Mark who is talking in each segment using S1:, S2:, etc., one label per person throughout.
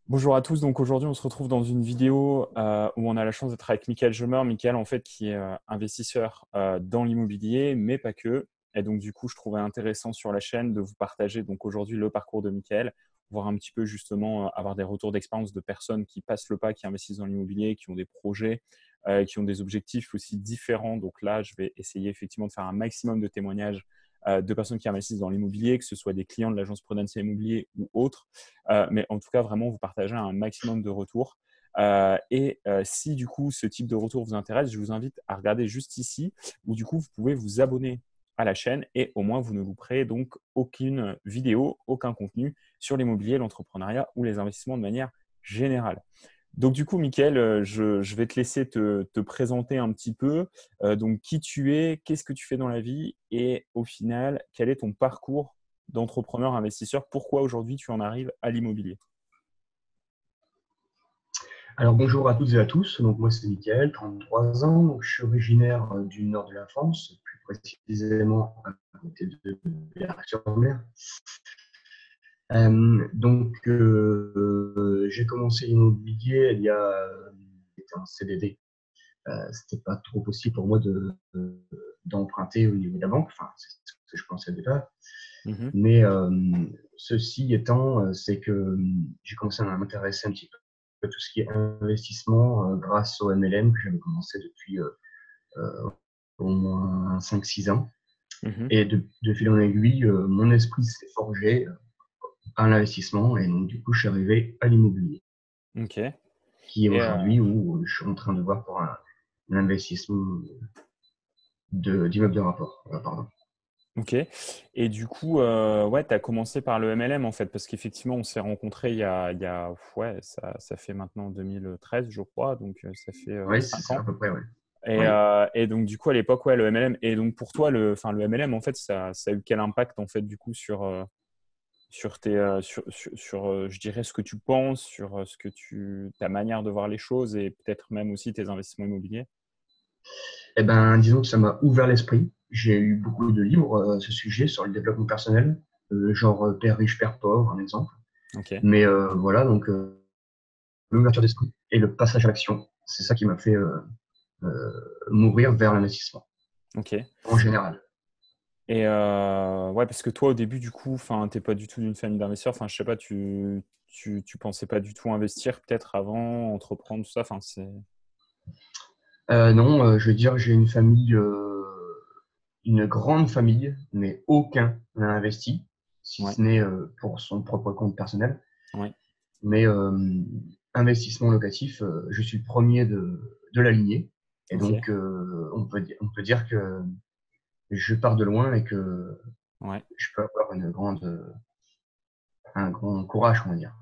S1: Bonjour à tous, donc aujourd'hui on se retrouve dans une vidéo où on a la chance d'être avec Michael Jemer. Michael en fait qui est investisseur dans l'immobilier, mais pas que. Et donc du coup je trouvais intéressant sur la chaîne de vous partager donc aujourd'hui le parcours de Michael, voir un petit peu justement avoir des retours d'expérience de personnes qui passent le pas, qui investissent dans l'immobilier, qui ont des projets, qui ont des objectifs aussi différents. Donc là je vais essayer effectivement de faire un maximum de témoignages de personnes qui investissent dans l'immobilier, que ce soit des clients de l'agence Prudential Immobilier ou autres. Mais en tout cas, vraiment, vous partagez un maximum de retours. Si du coup ce type de retour vous intéresse, je vous invite à regarder juste ici où du coup vous pouvez vous abonner à la chaîne et au moins vous ne louperez donc aucune vidéo, aucun contenu sur l'immobilier, l'entrepreneuriat ou les investissements de manière générale. Donc du coup, Mickaël, je vais te laisser te présenter un petit peu. Donc qui tu es, qu'est-ce que tu fais dans la vie et au final, quel est ton parcours d'entrepreneur investisseur? Pourquoi aujourd'hui tu en arrives à l'immobilier?
S2: Alors bonjour à toutes et à tous, donc moi c'est Mickaël, 33 ans, donc je suis originaire du nord de la France, plus précisément à côté de Villars-sur-Mer. J'ai commencé l'immobilier il y a j'étais en CDD. C'était pas trop possible pour moi d'emprunter au niveau de la banque, enfin c'est ce que je pensais déjà.
S1: Mhm.
S2: Mais ceci étant, c'est que j'ai commencé à m'intéresser un petit peu à tout ce qui est investissement grâce au MLM que j'avais commencé depuis au moins 5-6 ans.
S1: Mhm.
S2: Et de fil en aiguille, mon esprit s'est forgé à l'investissement et donc du coup, je suis arrivé à l'immobilier,
S1: Ok.
S2: qui est
S1: Et,
S2: aujourd'hui où je suis en train de voir pour un investissement d'immeuble de rapport. Pardon.
S1: ok. Et du coup, ouais, tu as commencé par le MLM en fait, parce qu'effectivement, on s'est rencontrés ouais, ça fait maintenant 2013, je crois, donc ça fait
S2: Oui, c'est
S1: 5
S2: ça à
S1: ans.
S2: peu près, oui. Oui.
S1: Et donc, du coup, à l'époque, ouais, le MLM. Et donc, pour toi, le MLM, en fait, ça a eu quel impact, en fait, du coup, je dirais, ce que tu penses, sur ta manière de voir les choses et peut-être même aussi tes investissements immobiliers?
S2: Eh ben, disons que ça m'a ouvert l'esprit. J'ai eu beaucoup de livres à ce sujet sur le développement personnel, genre Père riche, Père pauvre, un exemple.
S1: Ok,
S2: Mais voilà, donc l'ouverture d'esprit et le passage à l'action, c'est ça qui m'a fait m'ouvrir vers l'investissement
S1: ok.
S2: en général.
S1: Et ouais, parce que toi, au début, du coup, enfin, t'es pas du tout d'une famille d'investisseurs. Enfin, je sais pas, tu pensais pas du tout investir peut-être avant, entreprendre, tout ça. Enfin, c'est.
S2: Non, je veux dire, j'ai une famille, une grande famille, mais aucun n'a investi, si
S1: Ouais,
S2: ce n'est pour son propre compte personnel.
S1: ouais,
S2: Mais investissement locatif, je suis le premier de la lignée. Et
S1: ok,
S2: donc, on peut dire que je pars de loin et que
S1: ouais.
S2: je peux avoir un grand courage, on va dire.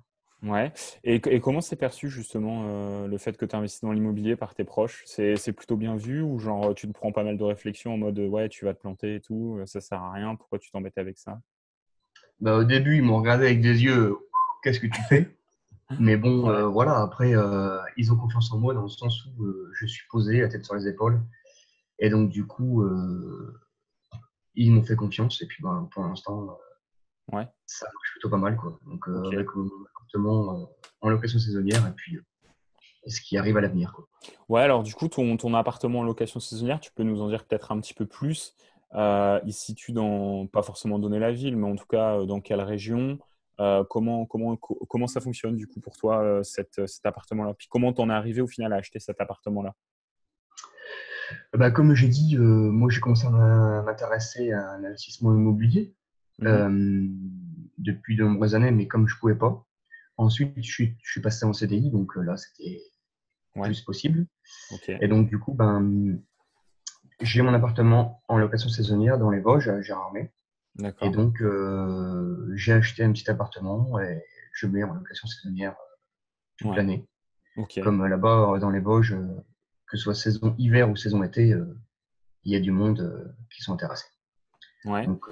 S1: Ouais. Et comment c'est perçu justement le fait que tu investis dans l'immobilier par tes proches? C'est plutôt bien vu ou genre tu te prends pas mal de réflexions en mode ouais, tu vas te planter et tout, ça sert à rien, pourquoi tu t'embêtes avec ça?
S2: Bah, au début, ils m'ont regardé avec des yeux, qu'est-ce que tu fais? Mais bon,
S1: Ouais.
S2: voilà, après, ils ont confiance en moi dans le sens où je suis posé, la tête sur les épaules. Et donc, du coup, ils m'ont fait confiance. Et puis, ben, pour l'instant,
S1: Ouais.
S2: ça marche plutôt pas mal, quoi. Donc,
S1: Ok.
S2: avec mon appartement en location saisonnière et puis ce qui arrive à l'avenir, quoi.
S1: Ouais, alors du coup, ton appartement en location saisonnière, tu peux nous en dire peut-être un petit peu plus. Il se situe dans, pas forcément donner la ville, mais en tout cas, dans quelle région? Comment ça fonctionne du coup pour toi, cet appartement-là? Puis comment t'en es arrivé au final à acheter cet appartement-là?
S2: Bah, comme j'ai dit, moi, j'ai commencé à m'intéresser à l'investissement immobilier
S1: Mhm.
S2: euh, depuis de nombreuses années, mais comme je pouvais pas. Ensuite, je suis passé en CDI, donc là, c'était
S1: Ouais,
S2: plus possible.
S1: ok,
S2: Et donc, du coup, ben, j'ai mon appartement en location saisonnière dans les Vosges, à Gérardmer. Et
S1: d'accord.
S2: donc, j'ai acheté un petit appartement et je mets en location saisonnière toute
S1: Ouais,
S2: l'année.
S1: ok.
S2: Comme là-bas, dans les Vosges, que ce soit saison hiver ou saison été, il y a du monde qui sont intéressés.
S1: Ouais.
S2: Donc,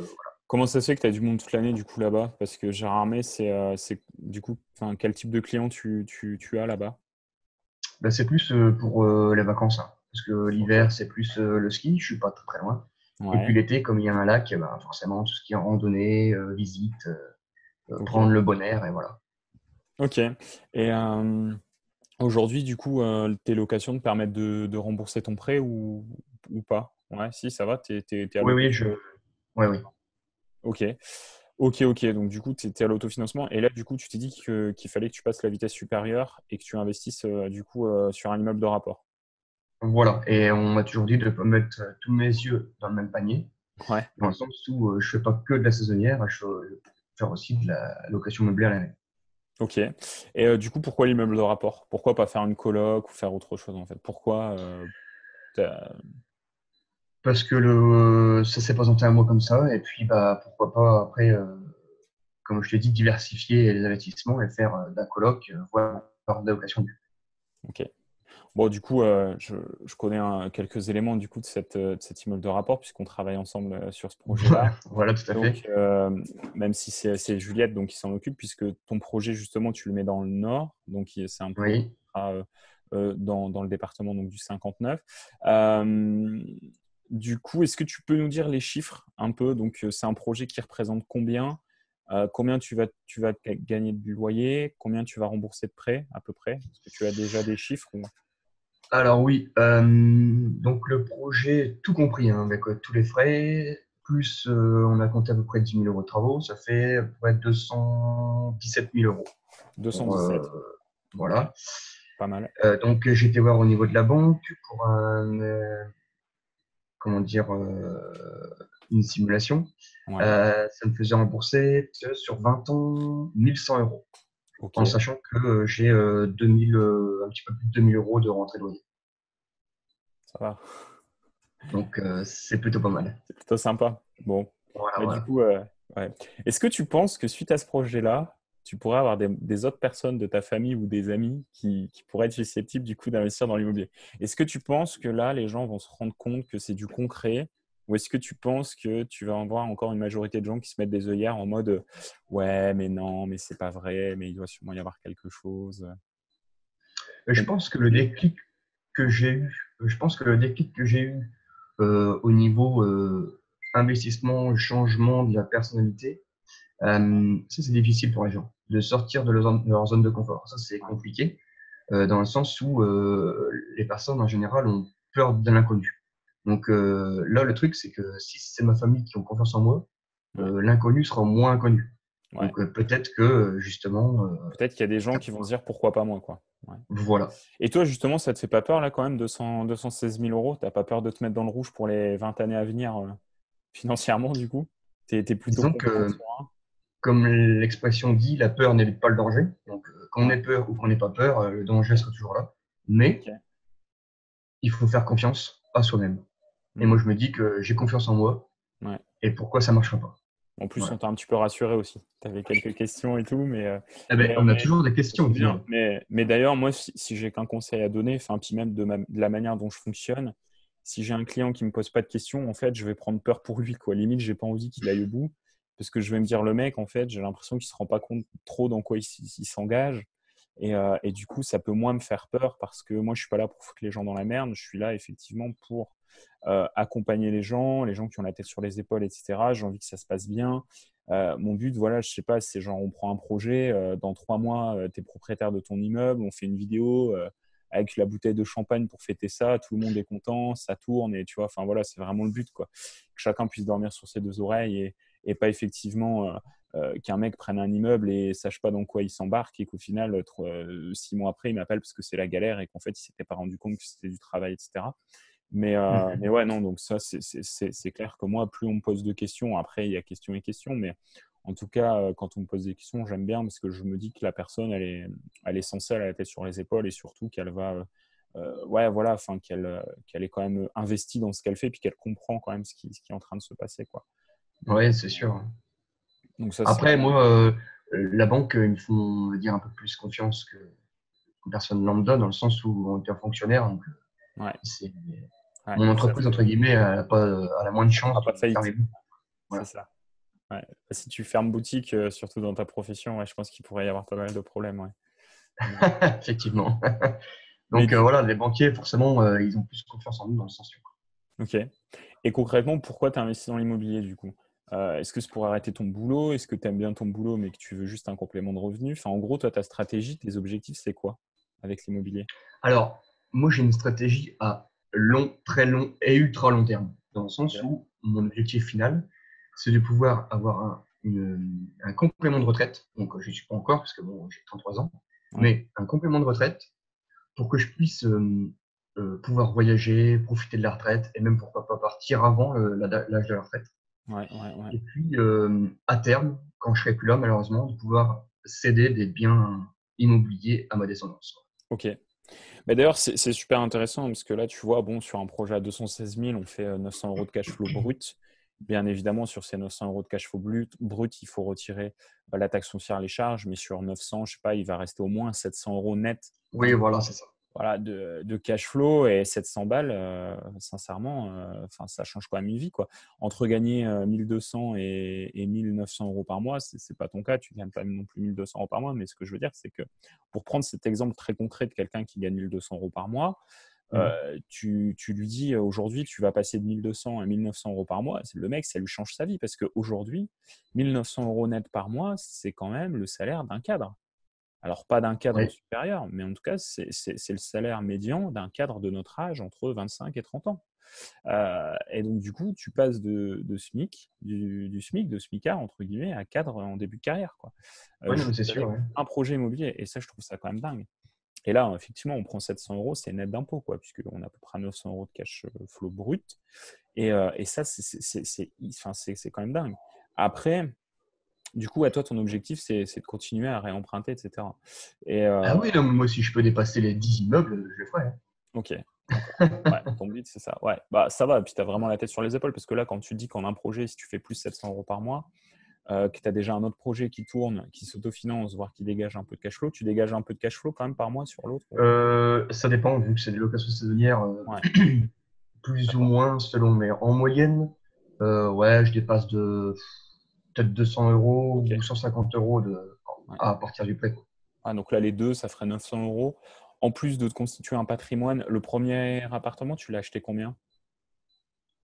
S1: Comment ça se fait que tu as du monde toute l'année du coup là-bas? Parce que Gérard Armé, c'est du coup, enfin, quel type de client tu as là-bas?
S2: bah, c'est plus pour les vacances, hein. Parce que
S1: Ok.
S2: l'hiver, c'est plus le ski, je suis pas très loin. Et puis
S1: Ouais,
S2: l'été, comme il y a un lac, bah, forcément, tout ce qui est randonnée, visite,
S1: ok.
S2: prendre le bon air, et voilà.
S1: Ok. Et aujourd'hui, du coup, tes locations te permettent de rembourser ton prêt ou pas? Ouais, si, ça va, t'es à
S2: Oui, oui,
S1: l'autofinancement.
S2: oui, oui.
S1: Ok. Ok, ok. Donc, du coup, tu étais à l'autofinancement. Et là, du coup, tu t'es dit qu'il fallait que tu passes la vitesse supérieure et que tu investisses, du coup, sur un immeuble de rapport.
S2: Voilà. Et on m'a toujours dit de ne pas mettre tous mes yeux dans le même panier,
S1: Ouais.
S2: dans le sens où je fais pas que de la saisonnière, je peux faire aussi de la location meublée à l'année.
S1: Ok. Et du coup, pourquoi l'immeuble de rapport? Pourquoi pas faire une coloc ou faire autre chose, en fait? Pourquoi t'as-
S2: Parce que ça s'est présenté à moi comme ça, et puis bah pourquoi pas après, comme je t'ai dit, diversifier les investissements et faire de la coloc, voire de la location.
S1: Ok. Bon, du coup, je connais quelques éléments du coup de cet immeuble de rapport puisqu'on travaille ensemble sur ce projet-là.
S2: Voilà, tout à
S1: Donc,
S2: fait.
S1: même si c'est Juliette donc, qui s'en occupe, puisque ton projet, justement, tu le mets dans le nord, donc c'est un projet
S2: Oui.
S1: qui sera, dans le département donc, du 59. Euh, du coup, est-ce que tu peux nous dire les chiffres un peu? Donc, c'est un projet qui représente combien? Combien tu vas gagner de loyer? Combien tu vas rembourser de prêt à peu près? Est-ce que tu as déjà des chiffres
S2: Alors oui, donc le projet, tout compris, hein, avec tous les frais, plus on a compté à peu près 10 000 euros de travaux, ça fait à peu près 217 000 euros. Pour,
S1: 217. Ok,
S2: voilà.
S1: pas mal.
S2: Donc j'ai été voir au niveau de la banque pour comment dire, une simulation.
S1: Ouais,
S2: Ça me faisait rembourser sur 20 ans 1100 euros,
S1: ok,
S2: en sachant que j'ai 2000, un petit peu plus de 2000 euros de rentrée de loyer.
S1: ça va.
S2: Donc c'est plutôt pas mal.
S1: C'est plutôt sympa. Bon,
S2: Voilà,
S1: mais du
S2: voilà.
S1: coup, ouais. Est-ce que tu penses que suite à ce projet-là, tu pourrais avoir des autres personnes de ta famille ou des amis qui pourraient être susceptibles du coup d'investir dans l'immobilier? Est-ce que tu penses que là, les gens vont se rendre compte que c'est du concret? Ou est-ce que tu penses que tu vas avoir encore une majorité de gens qui se mettent des œillères en mode ouais, mais non, mais c'est pas vrai, mais il doit sûrement y avoir quelque chose.
S2: Je
S1: Comme
S2: pense que
S1: tu
S2: le
S1: dis.
S2: déclic que
S1: Ouais.
S2: j'ai eu, je pense que le déclic que j'ai eu au niveau investissement, changement de la personnalité, ça c'est difficile pour les gens de sortir de leur zone de confort. Ça c'est
S1: Ouais.
S2: compliqué dans le sens où les personnes en général ont peur de l'inconnu. Donc là, le truc, c'est que si c'est ma famille qui ont confiance en moi,
S1: Ouais.
S2: l'inconnu sera moins inconnu.
S1: Ouais.
S2: Donc peut-être que justement,
S1: Peut-être qu'il y a des gens
S2: ça
S1: qui vont se
S2: pourra.
S1: dire pourquoi pas moi, quoi. Ouais.
S2: Voilà.
S1: Et toi, justement, ça te fait pas peur là quand même, 216 000 euros? T'as pas peur de te mettre dans le rouge pour les 20 années à venir financièrement, du coup? T'es plutôt
S2: Disons
S1: confiant,
S2: que,
S1: serein?
S2: comme l'expression dit, la peur n'évite pas le danger. Donc qu'on
S1: Ouais,
S2: ait peur ou qu'on n'ait pas peur, le danger sera toujours là. Mais
S1: ok.
S2: il faut faire confiance à soi-même. Et
S1: Hmm.
S2: moi, je me dis que j'ai confiance en moi.
S1: Ouais.
S2: Et pourquoi ça ne marcherait pas?
S1: En plus, on
S2: Voilà.
S1: t'a un petit peu rassuré aussi. Tu avais quelques questions et tout,
S2: Eh ben,
S1: mais,
S2: on a
S1: mais
S2: toujours des questions
S1: c'est
S2: au
S1: bien.
S2: final.
S1: Mais d'ailleurs, moi, si j'ai qu'un conseil à donner, enfin, puis même de la manière dont je fonctionne, si j'ai un client qui me pose pas de questions, en fait, je vais prendre peur pour lui, quoi. Limite, j'ai pas envie qu'il aille au bout, parce que je vais me dire, le mec, en fait, j'ai l'impression qu'il se rend pas compte trop dans quoi il s'engage. Et du coup, ça peut moins me faire peur parce que moi, je suis pas là pour foutre les gens dans la merde. Je suis là, effectivement, pour accompagner les gens qui ont la tête sur les épaules, etc. J'ai envie que ça se passe bien. Mon but, voilà, je sais pas, c'est genre on prend un projet, dans 3 mois, tu es propriétaire de ton immeuble, on fait une vidéo avec la bouteille de champagne pour fêter ça, tout le monde est content, ça tourne et tu vois, enfin voilà, c'est vraiment le but, quoi. Que chacun puisse dormir sur ses deux oreilles et pas effectivement qu'un mec prenne un immeuble et sache pas dans quoi il s'embarque et qu'au final, 6 mois après, il m'appelle parce que c'est la galère et qu'en fait, il s'était pas rendu compte que c'était du travail, etc. Mais
S2: Mhm.
S1: ouais, non, donc ça, c'est clair que moi, plus on me pose de questions, après, il y a questions et questions, mais en tout cas, quand on me pose des questions, j'aime bien parce que je me dis que la personne, elle est censée, elle a la tête sur les épaules et surtout qu'elle va, ouais, voilà, enfin, qu'elle est quand même investie dans ce qu'elle fait puis qu'elle comprend quand même ce qui est en train de se passer, quoi. Donc,
S2: Oui, c'est sûr.
S1: donc ça, c'est
S2: Après, moi, la banque, ils me font, on va dire, un peu plus confiance qu'une personne lambda, dans le sens où on est un fonctionnaire. Donc,
S1: ouais,
S2: c'est
S1: ouais,
S2: mon
S1: ça,
S2: entreprise, entre guillemets, elle a pas, elle a moins de
S1: ça fera
S2: chances
S1: pas
S2: de
S1: de faillite,
S2: fermer.
S1: c'est
S2: Voilà.
S1: ça. Ouais. Si tu fermes boutique, surtout dans ta profession, ouais, je pense qu'il pourrait y avoir pas mal de problèmes, ouais. Mais,
S2: Effectivement.
S1: mais
S2: Donc,
S1: du
S2: voilà, les banquiers, forcément, ils ont plus confiance en nous dans le sens où.
S1: Ok. Et concrètement, pourquoi tu as investi dans l'immobilier du coup? Est-ce que c'est pour arrêter ton boulot? Est-ce que tu aimes bien ton boulot, mais que tu veux juste un complément de revenu? Enfin, en gros, toi, ta stratégie, tes objectifs, c'est quoi avec l'immobilier?
S2: Alors, moi, j'ai une stratégie à long, très long et ultra long terme, dans le sens
S1: Ok.
S2: où mon objectif final, c'est de pouvoir avoir un complément de retraite. Donc, je ne suis pas encore, parce que bon, j'ai 33 ans,
S1: Ouais,
S2: mais un complément de retraite pour que je puisse pouvoir voyager, profiter de la retraite et même pourquoi pas partir avant l'âge de la retraite.
S1: ouais, ouais, ouais.
S2: Et puis, à terme, quand je serai plus là, malheureusement, de pouvoir céder des biens immobiliers à ma descendance.
S1: Ok. Mais d'ailleurs, c'est super intéressant parce que là, tu vois, bon, sur un projet à 216 000, on fait 900 euros de cash flow brut. Bien évidemment, sur ces 900 euros de cash flow brut, il faut retirer la taxe foncière, les charges, mais sur 900, je sais pas, il va rester au moins 700 euros net
S2: Oui, voilà, c'est ça.
S1: voilà, de cash flow et 700 balles, sincèrement, enfin, ça change quand même une vie, quoi. Entre gagner 1200 et 1900 euros par mois, c'est pas ton cas, tu gagnes pas non plus 1200 euros par mois, mais ce que je veux dire, c'est que pour prendre cet exemple très concret de quelqu'un qui gagne 1200 euros par mois,
S2: Mhm.
S1: tu lui dis aujourd'hui, tu vas passer de 1200 à 1900 euros par mois, le mec, ça lui change sa vie parce qu'aujourd'hui, 1900 euros net par mois, c'est quand même le salaire d'un cadre. Alors, pas d'un cadre
S2: Oui,
S1: supérieur, mais en tout cas, c'est le salaire médian d'un cadre de notre âge entre 25 et 30 ans. Et donc, du coup, tu passes de SMIC, du SMIC, de SMICard, entre guillemets, à cadre en début de carrière, quoi.
S2: ouais, non, mais c'est
S1: Juste
S2: sûr.
S1: avec
S2: Ouais.
S1: un projet immobilier. Et ça, je trouve ça quand même dingue. Et là, effectivement, on prend 700 euros, c'est net d'impôt, quoi, puisqu'on a à peu près 900 euros de cash flow brut. Et ça, enfin, c'est quand même dingue. Après, du coup, à toi, ton objectif, c'est de continuer à réemprunter, etc. Et
S2: Ah oui, non, mais moi, si je peux dépasser les 10 immeubles, je le ferai.
S1: ok, d'accord. Ouais, ton but, c'est ça. Ouais, bah ça va. Et puis, tu as vraiment la tête sur les épaules parce que là, quand tu dis qu'en un projet, si tu fais plus 700 euros par mois, que tu as déjà un autre projet qui tourne, qui s'autofinance, voire qui dégage un peu de cash flow, tu dégages un peu de cash flow quand même par mois sur l'autre
S2: Ça dépend, vu que c'est des locations saisonnières,
S1: Ouais,
S2: plus ou
S1: d'accord.
S2: moins selon, mais en moyenne, ouais, je dépasse de peut-être 200 euros
S1: Ok.
S2: ou 150 euros
S1: Ouais.
S2: à partir du prêt, quoi.
S1: Ah, donc là, les deux, ça ferait 900 euros. En plus de te constituer un patrimoine, le premier appartement, tu l'as acheté combien?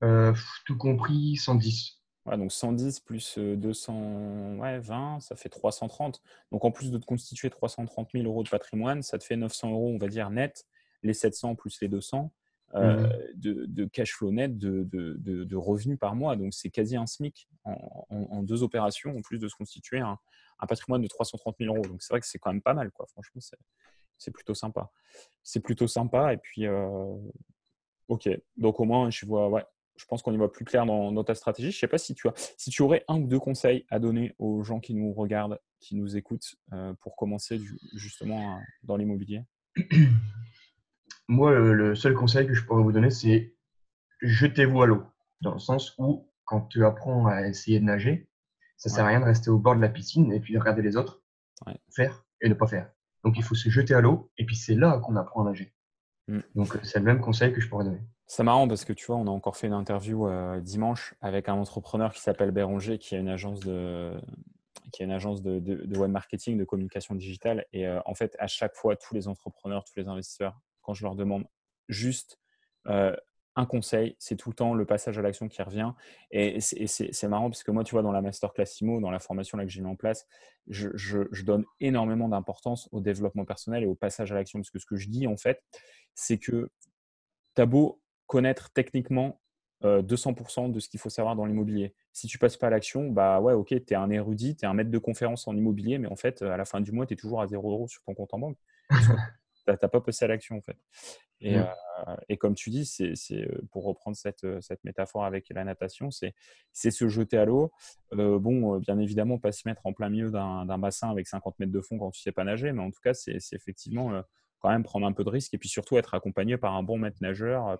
S2: Tout compris, 110.
S1: Ouais, donc 110 plus 200, ouais, 20, ça fait 330. Donc en plus de te constituer 330 000 euros de patrimoine, ça te fait 900 euros, on va dire, net, les 700 plus les 200 euh,
S2: Mhm.
S1: de cash flow net, de revenus par mois. Donc c'est quasi un SMIC en deux opérations, en plus de se constituer un patrimoine de 330 000 euros. Donc c'est vrai que c'est quand même pas mal, quoi. Franchement, c'est plutôt sympa. C'est plutôt sympa. Et puis, ok. Donc au moins, je vois, ouais, je pense qu'on y voit plus clair dans ta stratégie. Je sais pas si tu aurais un ou deux conseils à donner aux gens qui nous regardent, qui nous écoutent, pour commencer justement dans l'immobilier.
S2: Moi, le seul conseil que je pourrais vous donner, c'est jetez-vous à l'eau. Dans le sens où, quand tu apprends à essayer de nager, ça
S1: Ouais,
S2: sert à rien de rester au bord de la piscine et puis de regarder les autres
S1: ouais.
S2: faire et ne pas faire. Donc, il faut se jeter à l'eau et puis c'est là qu'on apprend à nager.
S1: Mm.
S2: Donc, c'est le même conseil que je pourrais donner.
S1: C'est marrant parce que tu vois, on a encore fait une interview dimanche avec un entrepreneur qui s'appelle Béranger, qui a une agence de web marketing, de communication digitale. Et en fait, à chaque fois, tous les entrepreneurs, tous les investisseurs, quand je leur demande juste euh, un conseil, c'est tout le temps le passage à l'action qui revient. Et c'est marrant parce que moi, tu vois, dans la masterclass IMO, dans la formation là, que j'ai mis en place, je donne énormément d'importance au développement personnel et au passage à l'action. Parce que ce que je dis, en fait, c'est que tu as beau connaître techniquement 200% de ce qu'il faut savoir dans l'immobilier. Si tu passes pas à l'action, bah ouais, ok, tu es un érudit, tu es un maître de conférence en immobilier, mais en fait, à la fin du mois, tu es toujours à 0 € sur ton compte en banque parce que tu n'as pas passé à l'action en fait. Et,
S2: Mm.
S1: et comme tu dis, pour reprendre cette métaphore avec la natation, c'est se jeter à l'eau. Bon, bien évidemment, pas se mettre en plein milieu d'un bassin avec 50 mètres de fond quand tu sais pas nager, mais en tout cas, c'est effectivement quand même prendre un peu de risque et puis surtout être accompagné par un bon maître nageur.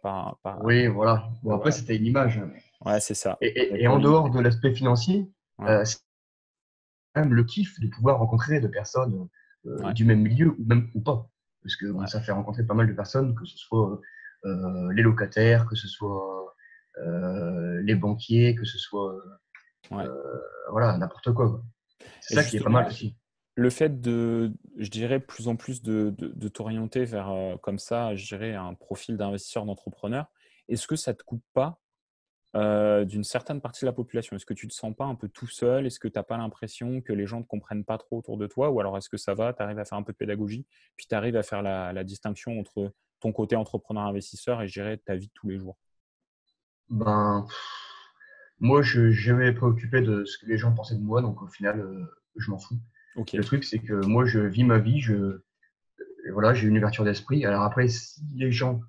S2: Oui, voilà. Bon, après,
S1: Voilà.
S2: c'était une image, hein.
S1: Ouais, c'est ça. Mais
S2: Et
S1: pour
S2: en dehors
S1: limiter.
S2: de l'aspect financier,
S1: Ouais,
S2: c'est quand même le kiff de pouvoir rencontrer de personnes
S1: ouais,
S2: du même milieu ou même ou pas. Parce que bon,
S1: ouais,
S2: ça fait rencontrer pas mal de personnes, que ce soit les locataires, que ce soit les banquiers, que ce soit
S1: ouais.
S2: voilà, n'importe quoi, quoi. C'est
S1: Et
S2: ça qui est pas mal
S1: justement,
S2: aussi.
S1: le fait je dirais, plus en plus de t'orienter vers, comme ça, je dirais, un profil d'investisseur, d'entrepreneur, est-ce que ça te coupe pas d'une certaine partie de la population? Est-ce que tu te sens pas un peu tout seul? Est-ce que tu as pas l'impression que les gens ne comprennent pas trop autour de toi? Ou alors est-ce que ça va, tu arrives à faire un peu de pédagogie, puis tu arrives à faire la distinction entre ton côté entrepreneur investisseur et je dirais ta vie de tous les jours?
S2: Ben, moi, je n'ai jamais préoccupé de ce que les gens pensaient de moi, donc au final, je m'en fous. Le
S1: OK,
S2: truc, c'est que moi, je vis ma vie, et voilà, j'ai une ouverture d'esprit. Alors après, si les gens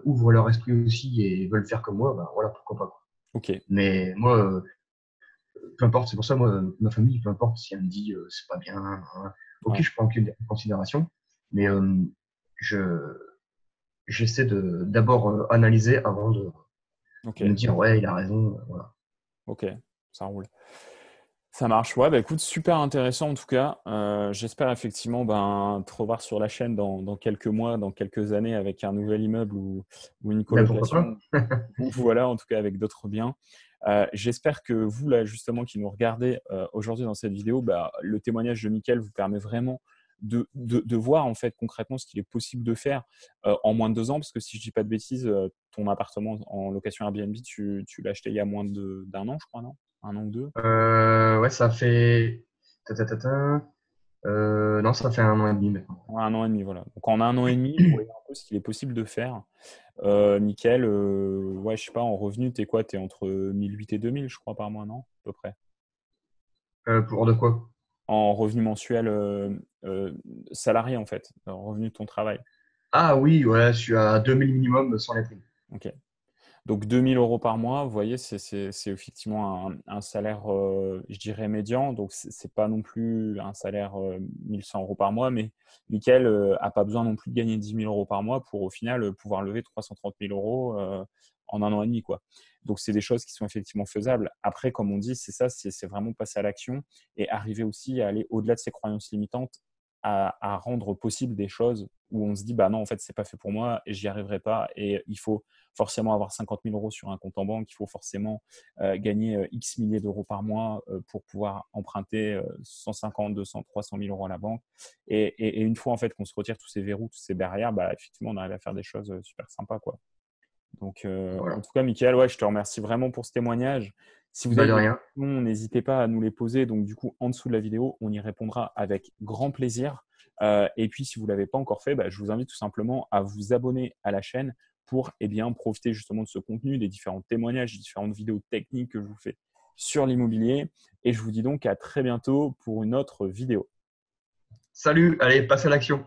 S2: ouvrent leur esprit aussi et veulent faire comme moi, ben voilà, pourquoi pas, quoi.
S1: OK,
S2: Mais moi, peu importe, c'est pour ça, moi, ma famille, peu importe si elle me dit c'est pas bien, hein. Ok,
S1: ouais,
S2: je prends en considération, mais
S1: ouais,
S2: je j'essaie de d'abord analyser avant de me
S1: OK,
S2: dire ouais, il a raison, voilà.
S1: OK, ça roule. Ça marche. Ouais, bah, écoute, super intéressant en tout cas. J'espère effectivement, ben, te revoir sur la chaîne dans quelques mois, dans quelques années avec un nouvel immeuble ou une
S2: Ben pourquoi pas?
S1: colocation ou voilà, en tout cas avec d'autres biens. J'espère que vous là, justement, qui nous regardez, aujourd'hui dans cette vidéo, bah, le témoignage de Mickaël vous permet vraiment de voir en fait concrètement ce qu'il est possible de faire, en moins de 2 ans. Parce que si je dis pas de bêtises, ton appartement en location Airbnb, tu l'as acheté il y a moins d'un an, je crois, non? 1 an ou 2?
S2: Ouais, ça fait ta ta ta ta, non, ça fait 1 an et demi maintenant.
S1: Ouais, 1 an et demi, voilà. Donc en 1 an et demi, vous voyez un peu ce qu'il est possible de faire. Nickel, ouais, je sais pas, en revenu, tu es quoi? Tu es entre 1 800 et 2 000, je crois, par mois, non? À peu près.
S2: Pour de quoi?
S1: En revenu mensuel, salarié, en fait, en revenu de ton travail.
S2: Ah oui, ouais, je suis à 2000 minimum sans les primes.
S1: OK. Donc 2 000 € par mois, vous voyez, c'est effectivement un salaire, je dirais médian. Donc c'est pas non plus un salaire, 1 100 € par mois, mais Mickaël, a pas besoin non plus de gagner 10 000 € par mois pour au final, pouvoir lever 330 000 € en 1 an et demi, quoi. Donc c'est des choses qui sont effectivement faisables. Après, comme on dit, c'est ça, c'est vraiment passer à l'action et arriver aussi à aller au-delà de ses croyances limitantes, à rendre possible des choses où on se dit: «Bah non, en fait, c'est pas fait pour moi et j'y arriverai pas» et il faut forcément avoir 50 000 € sur un compte en banque, il faut forcément gagner X milliers d'euros par mois pour pouvoir emprunter 150, 200, 300 000 € à la banque. Et une fois en fait qu'on se retire tous ces verrous, toutes ces barrières, bah, effectivement, on arrive à faire des choses super sympas, quoi. Donc, en
S2: Voilà.
S1: tout cas, Mickaël, ouais, je te remercie vraiment pour ce témoignage. Si vous
S2: Bah
S1: avez
S2: de
S1: des
S2: rien.
S1: questions, n'hésitez pas à nous les poser. Donc, du coup, en dessous de la vidéo, on y répondra avec grand plaisir. Et puis, si vous ne l'avez pas encore fait, bah, je vous invite tout simplement à vous abonner à la chaîne pour eh bien, profiter justement de ce contenu, des différents témoignages, des différentes vidéos techniques que je vous fais sur l'immobilier. Et je vous dis donc à très bientôt pour une autre vidéo.
S2: Salut, allez, passe à l'action.